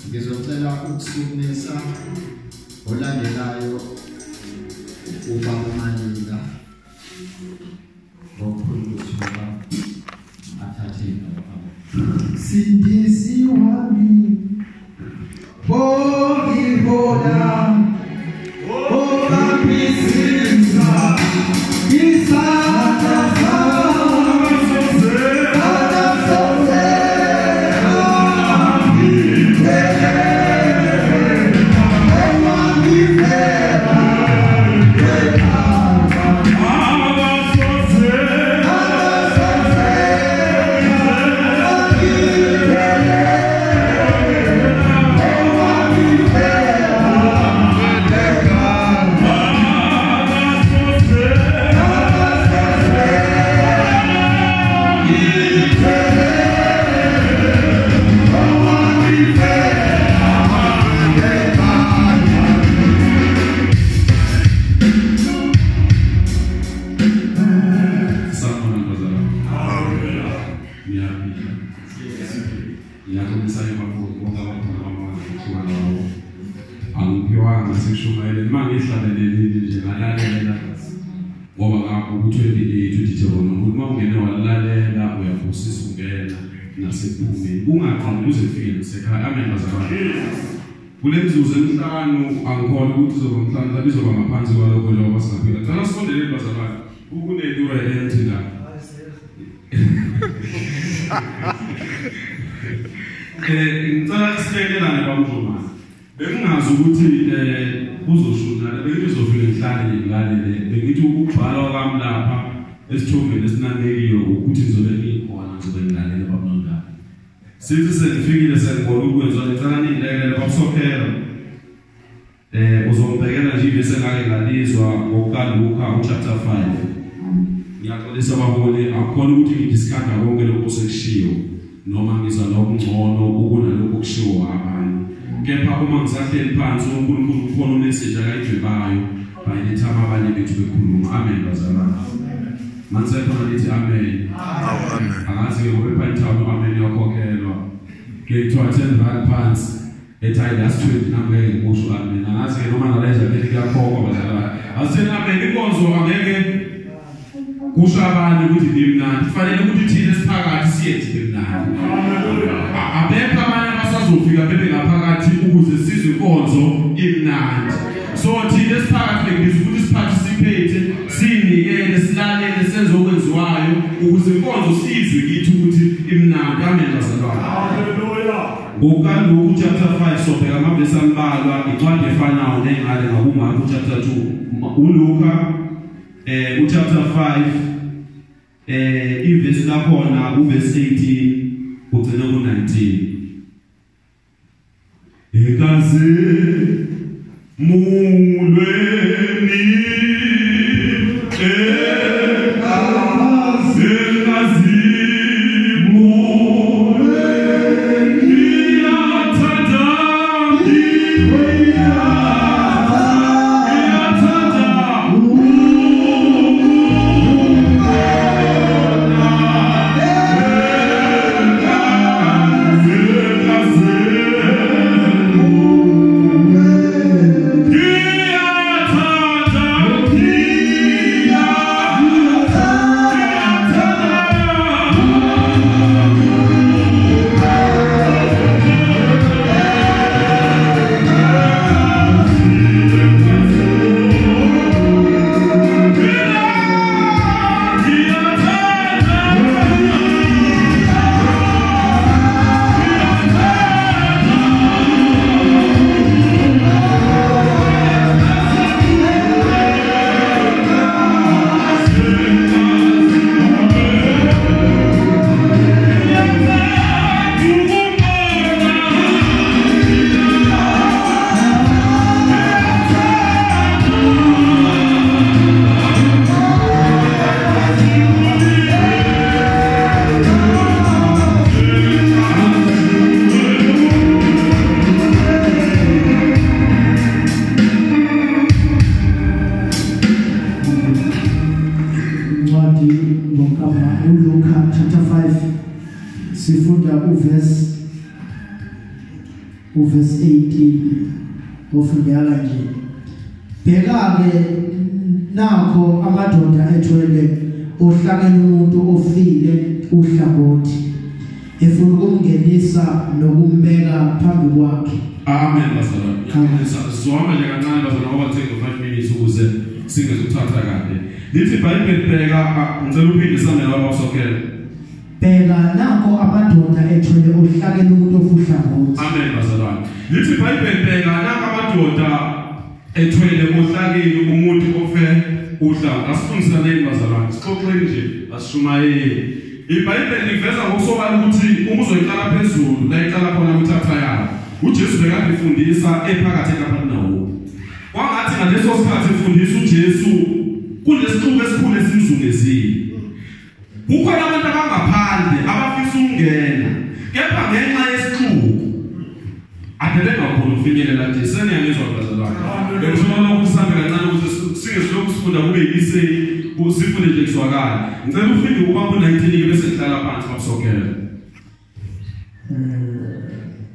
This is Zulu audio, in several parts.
Ngizocela ukusukumisa olandelayo ubaba Malinga ngokukhuluma athathe sindisi wami bogihola obambisiza isata kule mzuzu emhlanu angikholwa ukuthi uzoba mhlanu lizoba ngaphansi kwalokho njengoba singaphila. Ngicela sisondele bazalwane ukuneliwe enthi la. Ngicela silekelane bamzomana. Bengingazi ukuthi uzoshuna bengizofika ngihlale ngilalele bengithi ukubhala kwami lapha esithombeni esinanekiyo ukuthi ngizobe ngikhona ngizobe ngilalela babonga. Sithi sengifikile sengibona ukwenza ngicela ningilekele basokhela uzombhekela nje bese ngake ngalizwa ngokukaLuka chapter 5 ngiyaxolisa babone akukhona ukuthi ngidiscard konke lokho sekushiwo noma ngizwa lokungcono ukunalokho kushiwo abanye kepha uma ngisahleli phansi uNkulunkulu ukhona umessage akayidwebayo by the time abanye bethu bekhuluma. Amen bazalwane. Mansekhona lithi amen. Amen. Angazi ngoba ephanthawu amen yakhokhelwa. Ngekuthiwa 10 rand phansi ethi last 20 nangeke ngikusho amen. Angazi noma ngaleza lethi kuyakhokhwa bazalwane. Asithena amen inkonzo angeke kusho abanye ukuthi ndimnandi. Kufanele ukuthi thina siphakathi siyethi ndimnandi. Abekho abanye abasazofika bebe ngaphakathi ukuze sizwe inkonzo imnandi. So thina siphakathi ngibizwa ukuthi siparticipate sinikele silalele senze okwenziwayo ukuze inkonzo sizwe kithi ukuthi imnandi. Amen bazalwane. Haleluya. ngokukaLuka chapter 5 sobheka amavesi ambalwa incwadi efanayo nengale ngakuMarku chapter 2 uLuka chapter 5 ivesi lakhona uvesi 18 ugcina ku19 ekaze mulweni Yeah. ngokama uLuka chapter 5 sifunda uverse 18 ofundela nje. Bheka-ke nakho amadoda ethwele ohlakeni umuntu ofile uhlangothi efuna ukumngenisa nokumbeka phambi kwakhe. Amen bazalwane. Sizwama nje kancane bazalwane ngoba kuthe 5 minutes ukuze singezuthatha kade. Lithi iBhayibheli bheka ngicela uphindisane lapho sokela. Bheka nakho amadoda ethwele ohlakeni umuntu ofihlangothi. Amen bazalwane. Lithi iBhayibheli bheka nakho amadoda ethwele ohlakeni umuntu ofe uhlangothi. Asifundisane bazalwane. Sixoxeni nje asishumayeli. iBhayibheli liveza ngokusobala ukuthi uma uzoyiqala phezulu la iqala khona uthatha yakho. uJesu bekade efundisa ephakathi eKapernaum. Kwangathi ngaleso sikhathi efundisa uJesu kunesixuku esikhulu esimzungezile. Kukhona abantu abangaphandle abafisa ukungena, kepha ngenxa yesixuku adelela khona ufinyelela nje seniyangizwa bazalwane. Ngicela ukuthi sihambe kancane ukuthi singesilokhu sifunda kube yise usifunde nje kuswakala. Ngicela ufike ubamba 19 bese sihlala phansi mabusokela.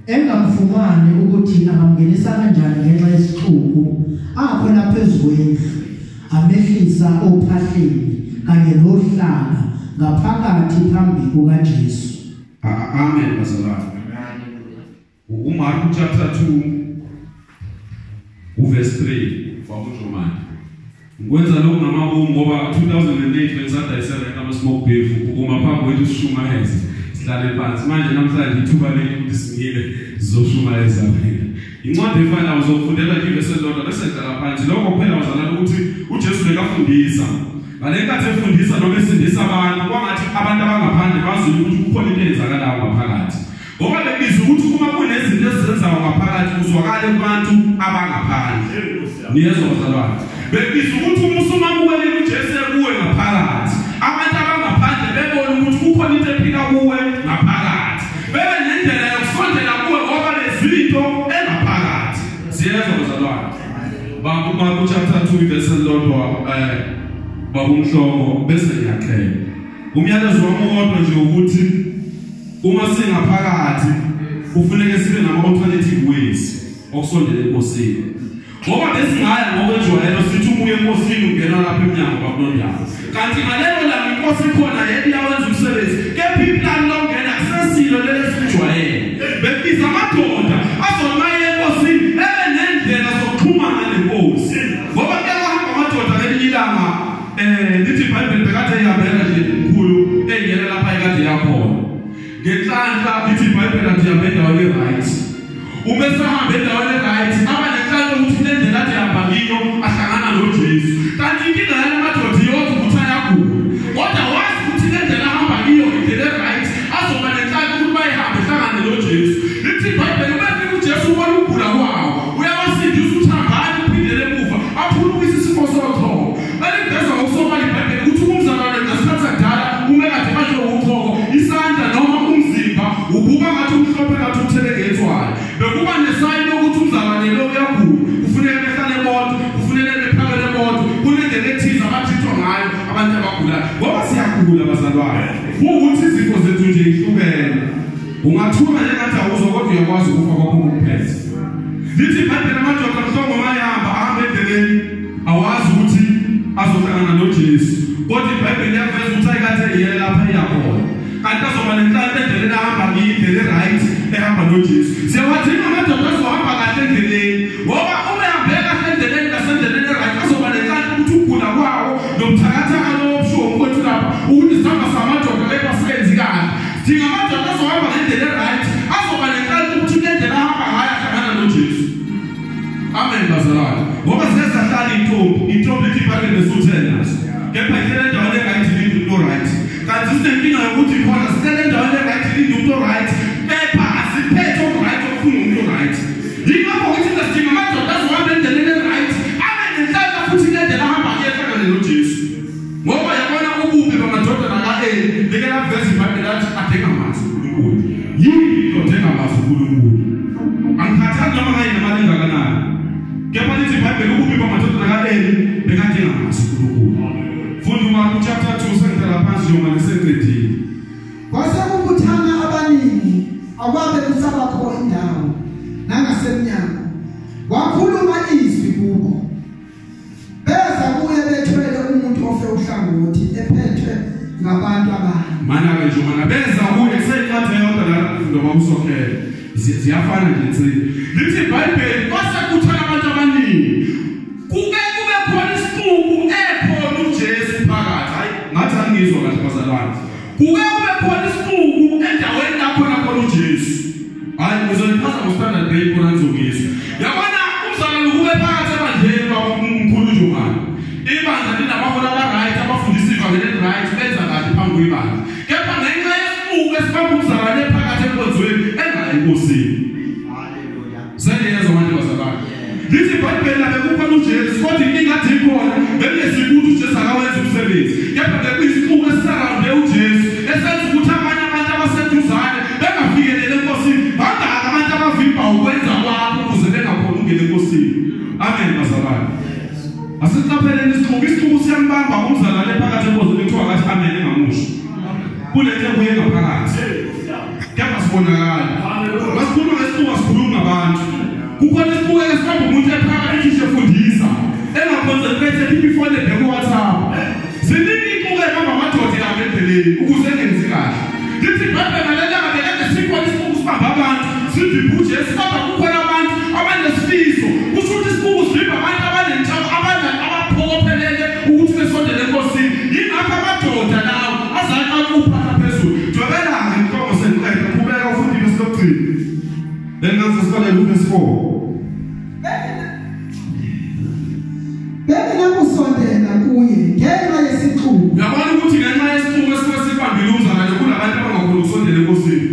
Engamfumani ukuthi angamngenisa kanjani ngenxa yesixuku akhona phezulu amehlisa ophahleni kanye nohlanga ngaphakathi phambi kukaJesu. Amen bazalwane. uMarku chapter 2 uverse 3 kwakunjomani. Ngikwenza lokho ngamabomu ngoba 2008 bengisadayisela ama smoke beef uma phambi kwethu sishumayeza sihlale phansi manje namhlanje ithuba ukuthi singile sizoshumayeza phela. Incwadi efanayo uzofundela ivesi lodwa bese sihlala phansi lokho kuphela bazalwane ukuthi uJesu bekafundisa. Ngalekhathi efundisa noma esindisa abantu kwangathi abantu abangaphandle bazile ukuthi kukhona into eyenzakalayo ngaphakathi. Ngoba bekizwa ukuthi uma kunezinto ezenzayo ngaphakathi kuzwakala kubantu abangaphandle. Niyezwa bazalwane. Bekizwa ukuthi uma usumamukele uJesu kuwe ngaphakathi abantu abangaphandle bebona ukuthi kukhona into ephila kuwe ngaphakathi. Bebe nendlela yokusondela kuwe ngoba lezinto engaphakathi. Siyezwa bazalwane. Baku chapter 2 verse lodwa babumhloko bese ngiyaxela. Umyalezo wami wodwa nje ukuthi uma singaphakathi kufuneka sibe nama alternative ways okusondela enkosini. Ngoba besingaya ngokwejwayelo sithi umuye enkosini ungena lapha eminyango babulondaba. Kanti ngalelo la inkosi khona yayenza umsebenzi. Kepha iplan longena kusesilo lesijwayelo. Bebiza amadoda azomaye enkosini ebe nendlela zokuxhumana nenkosi. Ngoba ke wahamba amadoda ngelilanga lithi iBhayibheli bekade ihambela nje kukhulu engena lapha ekade yakhona. Ngenhlanhla lithi iBhayibheli athi ihamba endaweni e-right. Uma esahamba endaweni e-right abanenhlanhla ukuthi lendlela athi ihamba kiyo ahlangana noJesu. Kanti inkinga yale madoda yonke ukuthi ayakhula. Kodwa wazi ukuthi lendlela ahamba kiyo indlela e-right azoba nenhlanhla ukuthi bayihambe ehlangane noJesu. Lithi iBhayibheli bese uJesu ubona ukugula kwawo uyabasindisa ukuthi hambani uphindele emuva aphulukise isifo sothoko. Baliveza ngokusobala iBhayibheli ukuthi umzalwane ngasikhathi sakudala umekade manje ukuthoko isandla noma umzimba ubuka ngathi umhlophe ngathi uthelengethwayo. Bekuba nesayini ukuthi umzalwane lo uyagula kufuneka behlale bodwa kufuneka bephakele bodwa kunendlela ethize abathithwa ngayo abantu abagulayo ngoba siyagula bazalwane ukuthi izifo zethu nje ihlukene. Ungathuka nje ngathi awuzwa kodwa uyakwazi ukufa kwakho ngokuphethe. Lithi iBhayibheli amadoda mhlongo mayahamba ahamba endleleni awazi ukuthi azohlangana noJesu. Kodwa iBhayibheli yaveza ukuthi ayikade yeye lapha iyakhona. Kanti azoba nenhlanhla endleleni ahamba ngiyindlela e-right ehamba noJesu. Siyawadinga amadoda azohamba kahle endleleni. Ngoba uma ehambeka kahle endleleni nasendleleni e-right azoba nenhlanhla ukuthi ukugula kwawo nobuthakathaka lobushuwo mkwethu lapha ukuthi sihamba samadoda ebasebenzi kahle. Dinga amadoda azohamba ngendlela e-right azoba nenhlanhla ukuthi indlela ahamba ngayo ahlangana noJesu. Amen bazalwane. Ngoba siyahlala intombi ithi iBhayibheli nesuthenasi. Kepha indlela endaweni e-right ilinde umuntu right. Kanti sinenkinga yokuthi khona sicela endaweni e-right ilinde umuntu right. Kepha asiphethe right okufuna umuntu right. Yingakho ukuthi sidinga amadoda azohamba endleleni e-right abe nenhlanhla futhi indlela ahamba ngayo ehlangane noJesu. Ngoba yabona ububi bamadoda naka-Eli lekela vesi iBhayibheli athi adinga amazi uNkulunkulu. Yini into odinga amazi uNkulunkulu? Angikhathali noma ngayi nemali engakanani. Kepha lithi iBhayibheli ububi bamadoda naka-Eli bekadinga amazi uNkulunkulu. Funda uMarku chapter 2 sentela ngabantu abanye mana ke njengoba benza kuye kuseyincwadi eyodwa la ndoba usokhela ziyafana nje insini lithi iBhayibheli kwasekuthola abantu abaningi kube khona isiqubu ekhona uJesu phakathi hayi ngathi angizwa kahle bazalwane kube khona isiqubu endaweni lapho khona uJesu hayi uzoniphasa ngostandard day khona ngizokizwa yabona umzalwane kube phakathi ebandleni bakumkhulu uJohn ibandla linabaholi abaright abafundisa ivangeli right benza kahle phambi kwebandla kepha ngenxa yesiqubu esifaka umzalwane phakathi enkonzweni engayinkosini haleluya sengiyezwa manje bazalwane lithi iBhayibheli lapho kukhona uJesu kodwa ingathi ikhona bengesikuthi uJesu akawenza umsebenzi kepha bekuyisiqubu esisaraunde uJesu esenza ukuthi abanye abantu abaseduzane bengafikelele enkosini bangaka abantu abavimba ukwenza kwabo ukuze bengakhona ungena enkosini amen bazalwane asicapheleni isiqubu siyambamba umzalwane phakathi enkonzweni kuthiwa kathi amen engamusho kulento kuye ngaphakathi kepha sibonakala masikhuluma ngesiqubu asikhuluma ngabantu kukhona isiqubu esifamba umuntu ephakathi efundisa engaconcentrate before the WhatsApp ziningi iqubu ehamba amadoda yami endleleni ukuze engenzi kahle lithi iBhayibheli ngalelanga bekade sikhona isiqubu sibamba abantu sivimbha uJesu kodwa kukhona abantu abanesifiso kusho ukuthi isiqubu sivimba abantu abanentsha abaphokophelele ukuthi besondele enkosini yingakho amadoda lawo azaqala ukuphatha phezulu jwabelanga inhlobo senqedwe qhubeka ufundi besilokugcina lengaze siqale uVerse 4 beke nakusondela kuye ngenxa yesiqubu yabona ukuthi ngenxa yesiqubu esibambile umzalwane kulabantu abangakhona ukusondela enkosini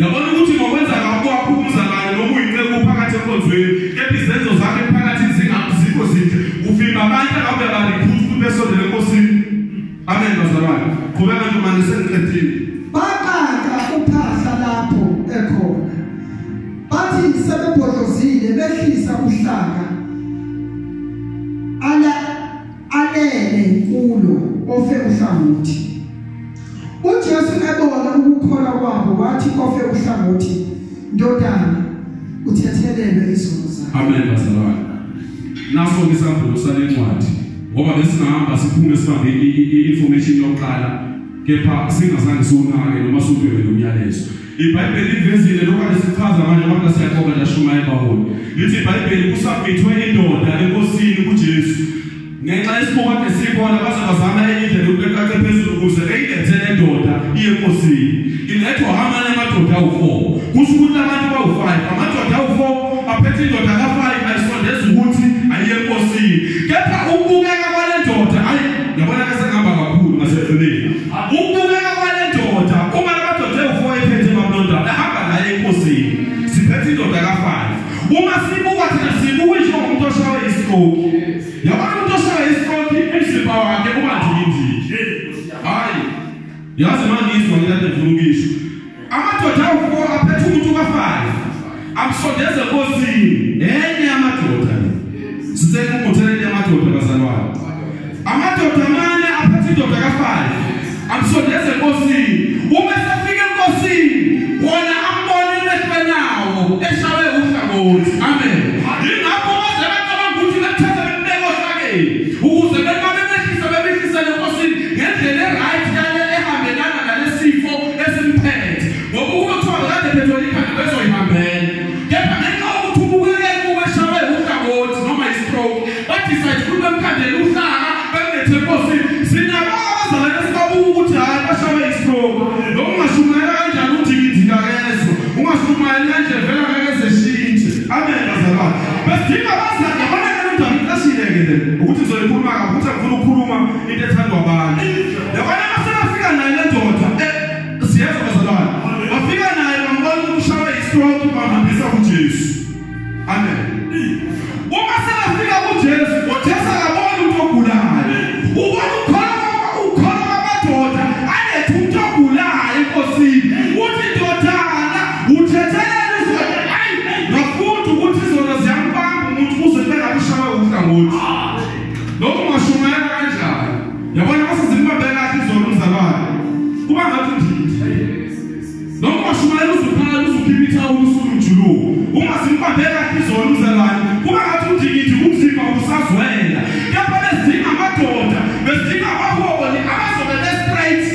yabona ukuthi ngokwenza kwakho umzalwane noma uyinceku phakathi enkonzweni kepha izenzo zakhe phakathi zingazikho zinhle uvimba abantu ababe barecruit ukuthi besondele enkosini amen bazalwane qhubeka nje manje sengiqedile baqaka uphahla lapho ekhona bathi sebebhodlozile behlisa uhlaka alele kulo ofe uhlangothi uJesu ebona ukukholwa kwabo wathi ofe uhlangothi ndodana uthethelelwe izono zakho amen bazalwane naso ngisambulo salencwadi ngoba besingahamba siphume sibambe i-information yokuqala kepha singazange sonake noma sudwebe nomyalezo iBhayibheli ivezile lokho lesichaza manje abantu siyaqoqa lashumayela baholi lithi iBhayibheli kusabithwe indoda enkosini kuJesu ngenxa yesibuko kade sikhona bazama enye indlela yokuqeqesha phezulu ukuze eyilethele indoda iye enkosini ilethwa amanye amadoda awu4 kusho ukuthi abantu bawu5 amadoda awu4 aphethe indoda ka5 ayisondeza ukuthi ayiye enkosini kepha ukubukeka kwale ndoda ayi yabona ke sengihamba kakhulu ngaseqineni ukubukeka kwale ndoda uma amadoda awu4 ephethe amabonda ahamba naye enkosini siphethe indoda ka5 uma sibuka thina sibuka nje umuntu oshawe istroke yabona umuntu oshawe istroke emzimba wakhe uba ndikindiki hayi yazi manje izwa ngilade mfungisho amadoda awu4 aphethe umuntu ka5 amsondeze enkosini enye amadoda sithe kumuthelele amadoda bazalwane amadoda amane aphethe indoda ka5 amsondeze enkosini uma sefika enkosini wona ambone leswenawo eshawe uhlangothi amen ingakho bazalwane ukuthi bethatha bembeko hlakeni ukuze bebehlisa enkosini ngendlela eright yale ehambelana nalesifo esimphethe ngoba ukuthiwa kade phethwe ikhanda bezoyihambela kepha ngenxa yokuthi ubukeke kube eshawe uhlangothi noma istroke badecide ukuthi bemkhandele uhlaka bemlethe enkosini sinabo abazalwane sibabuka ukuthi hayi bashawe istroke lokungashumayela kanjani udikidika kezo ungashumayeli kanje vela ngeke zeshintshe amen bazalwane besidinga abazali yabona ke lento ngicashileke ukuthi ngizoyikhuluma kakhulu ngifuna ukukhuluma into ethandwa abantu yabona masefika naye le ndoda siyezwa bazalwane bafika naye bambona ukushawa istroke bahambisa kuJesu amen uma sebafika kuJesu uJesu akabona umuntu ogulayo ubona ukholwa amadoda alethe umuntu ogulayo enkosini uthi ndodana uthethelela izono hayi ngafuthi ukuthi izono ziyambamba umuntu kuze bengakushawa uhlangothi lokho ngashumayela kanjani yabona basizimba kahle izono umzalwane kuba ngathi ndidi lokho ngashumayela uzukhala uzukhipha usulu njulu ungazimba kahle izono umzalwane kuba ngathi ndidi umzimba usazwela kepha besidinga amadoda besidinga abaholi abazobe straight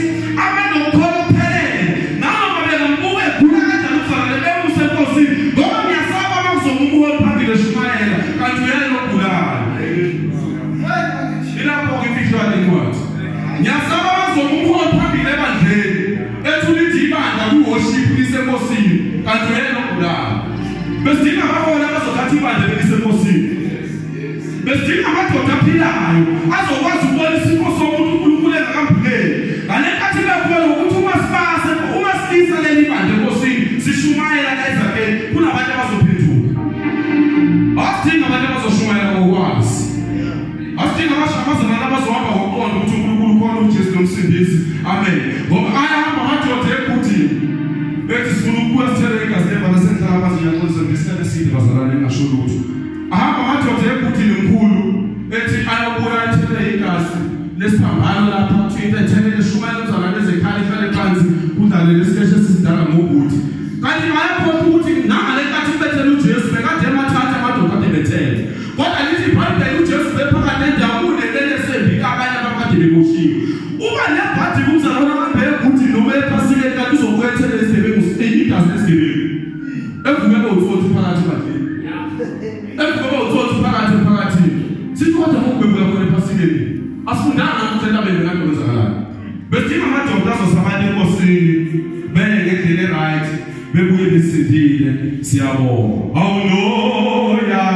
bazomkhona phambili ebandleni ethulithi ibandla ku-worship lisenkosini kanti yena ogulayo. Besidinga abaholi abazothatha ibandla elisenkosini. Besidinga amadoda aphilayo azokwazi ukubona isimo somuntu uNkulunkulu engakamphuleli. Ngale nkathi bekhona ukuthi uma silisa leli bandla enkosini sishumayela ezakeni kunabantu abazophenduka. Asidinga abantu abazoshumayela ngokwazi. Asidinga abashamazana abazohamba ngokuqonda ukuthi uNkulunkulu ukhona uJesu nomsindisi. Amen. Ngoba ayahamba amadoda ebhudini bethi sifuna ukubuya sithele igazi levana senhlaka abaziyaxolisa ngesikhathi eside bazalwane engasho lutho. Ahamba amadoda ebhudini mkhulu ethi ayabuya ethele igazi lesiphambano lapha kuthi ethele leshumayela umzalwane ezekhaya ihlale phansi kudlale lesikeshe esidala ngobhuti. Kanti bayaphotha ukuthi nangale nkathi bethele uJesu bekade emathatha amadoda ade bethele. Kodwa lithi iBhayibheli uJesu bephakathi endaweni lesembi abanye abakade beboshiwe. Uma lebhadi kumzalwane ahambe ebhudini noma ephasikeni kanti uzokwethele isigebengu igazi lesigebengu. Evumela uthothi phakathi ebandleni. Evumela uthothi phakathi. Sithi kodwa ngokubebuya khona ephasikeni. Asifundanga ukuthi endabeni ngakho kwenzakalayo. Besidinga amadoda azosabana enkosini beke ngendlela right bebuye besindile siyabonga. Hallelujah.